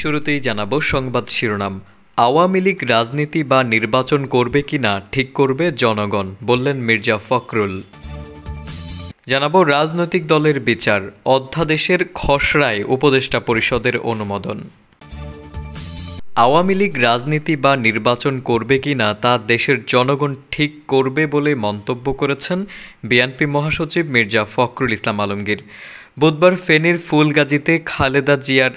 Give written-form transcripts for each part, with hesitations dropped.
শুরুতেই জানাবো সংবাদ শিরোনাম। আওয়ামী লীগ রাজনীতি বা নির্বাচন করবে কিনা ঠিক করবে জনগণ, বললেন মির্জা ফখরুল। জানাবো রাজনৈতিক দলের বিচার, অধ্যাদেশের খসড়ায় উপদেষ্টা পরিষদের অনুমোদন। আওয়ামী লীগ রাজনীতি বা নির্বাচন করবে কিনা তা দেশের জনগণ ঠিক করবে বলে মন্তব্য করেছেন বিএনপি মহাসচিব মির্জা ফখরুল ইসলাম আলমগীর। বুধবার ফেনীর ফুলগাজীতে খালেদা জিয়ার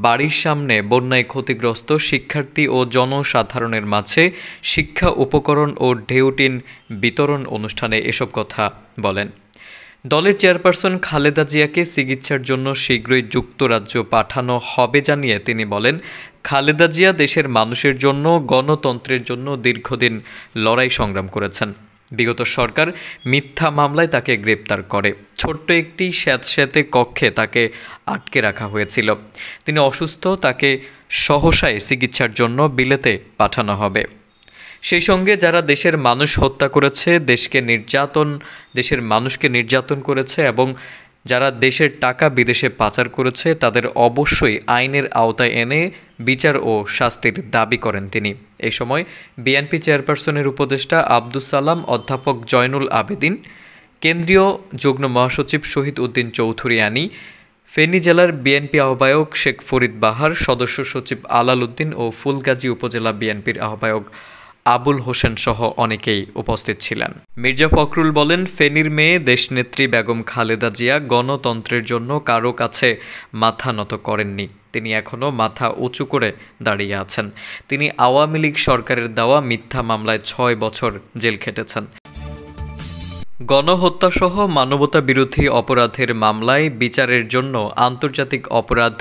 বাড়ির সামনে বন্যায় ক্ষতিগ্রস্ত শিক্ষার্থী ও জনসাধারণের মাঝে শিক্ষা উপকরণ ও ঢেউটিন বিতরণ অনুষ্ঠানে এসব কথা বলেন। দলের চেয়ারপারসন খালেদা জিয়াকে চিকিৎসার জন্য শীঘ্রই যুক্তরাজ্য পাঠানো হবে জানিয়ে তিনি বলেন, খালেদা জিয়া দেশের মানুষের জন্য, গণতন্ত্রের জন্য দীর্ঘদিন লড়াই সংগ্রাম করেছেন। বিগত সরকার মিথ্যা মামলায় তাকে গ্রেপ্তার করে ছোট্ট একটি স্যাঁতস্যাঁতে কক্ষে তাকে আটকে রাখা হয়েছিল। তিনি অসুস্থ, তাকে সহসায় চিকিৎসার জন্য বিলেতে পাঠানো হবে। সেই সঙ্গে যারা দেশের মানুষ হত্যা করেছে, দেশের মানুষকে নির্যাতন করেছে এবং যারা দেশের টাকা বিদেশে পাচার করেছে তাদের অবশ্যই আইনের আওতায় এনে বিচার ও শাস্তির দাবি করেন তিনি। এই সময় বিএনপি চেয়ারপারসনের উপদেষ্টা আব্দুস সালাম, অধ্যাপক জয়নুল আবেদিন, কেন্দ্রীয় যুগ্ম মহাসচিব শহীদ উদ্দিন চৌধুরী আনি, ফেনী জেলার বিএনপি আহ্বায়ক শেখ ফরিদ বাহার, সদস্য সচিব আলাল উদ্দিন ও ফুলগাজী উপজেলা বিএনপির আহ্বায়ক আবুল হোসেন সহ অনেকেই উপস্থিত ছিলেন। মির্জা ফখরুল বলেন, ফেনীর মেয়ে দেশনেত্রী বেগম খালেদা জিয়া গণতন্ত্রের জন্য কারো কাছে মাথা নত করেননি। তিনি এখনও মাথা উঁচু করে দাঁড়িয়ে আছেন। তিনি আওয়ামী লীগ সরকারের দেওয়া মিথ্যা মামলায় 6 বছর জেল খেটেছেন। গণহত্যাসহ মানবতা বিরোধী অপরাধের মামলায় বিচারের জন্য আন্তর্জাতিক অপরাধ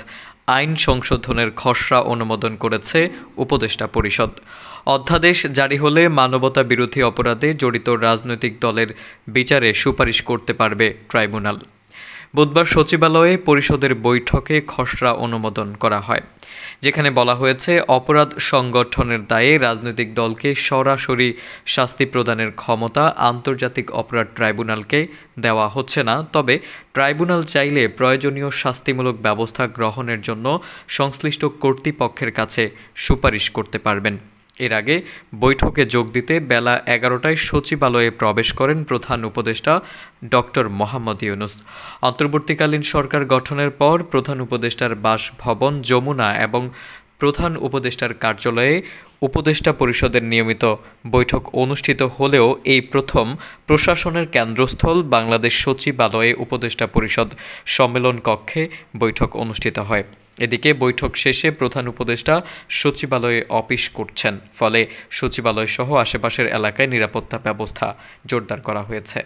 আইন সংশোধনের খসড়া অনুমোদন করেছে উপদেষ্টা পরিষদ। অধ্যাদেশ জারি হলে মানবতা বিরোধী অপরাধে জড়িত রাজনৈতিক দলের বিচারে সুপারিশ করতে পারবে ট্রাইব্যুনাল। বুধবার সচিবালয়ে পরিষদের বৈঠকে খসড়া অনুমোদন করা হয়, যেখানে বলা হয়েছে অপরাধ সংগঠনের দায়ে রাজনৈতিক দলকে সরাসরি শাস্তি প্রদানের ক্ষমতা আন্তর্জাতিক অপরাধ ট্রাইব্যুনালকে দেওয়া হচ্ছে না। তবে ট্রাইব্যুনাল চাইলে প্রয়োজনীয় শাস্তিমূলক ব্যবস্থা গ্রহণের জন্য সংশ্লিষ্ট কর্তৃপক্ষের কাছে সুপারিশ করতে পারবেন। এর আগে বৈঠকে যোগ দিতে বেলা 11টায় সচিবালয়ে প্রবেশ করেন প্রধান উপদেষ্টা ডক্টর মোহাম্মদ ইউনূস। অন্তর্বর্তীকালীন সরকার গঠনের পর প্রধান উপদেষ্টার বাসভবন যমুনা এবং প্রধান উপদেষ্টার কার্যালয়ে উপদেষ্টা পরিষদের নিয়মিত বৈঠক অনুষ্ঠিত হলেও এই প্রথম প্রশাসনের কেন্দ্রস্থল বাংলাদেশ সচিবালয়ে উপদেষ্টা পরিষদ সম্মেলন কক্ষে বৈঠক অনুষ্ঠিত হয়। এদিকে বৈঠক শেষে প্রধান উপদেষ্টা সচিবালয়ে অফিস করছেন, ফলে সচিবালয় সহ আশেপাশের এলাকায় নিরাপত্তা ব্যবস্থা জোরদার করা হয়েছে।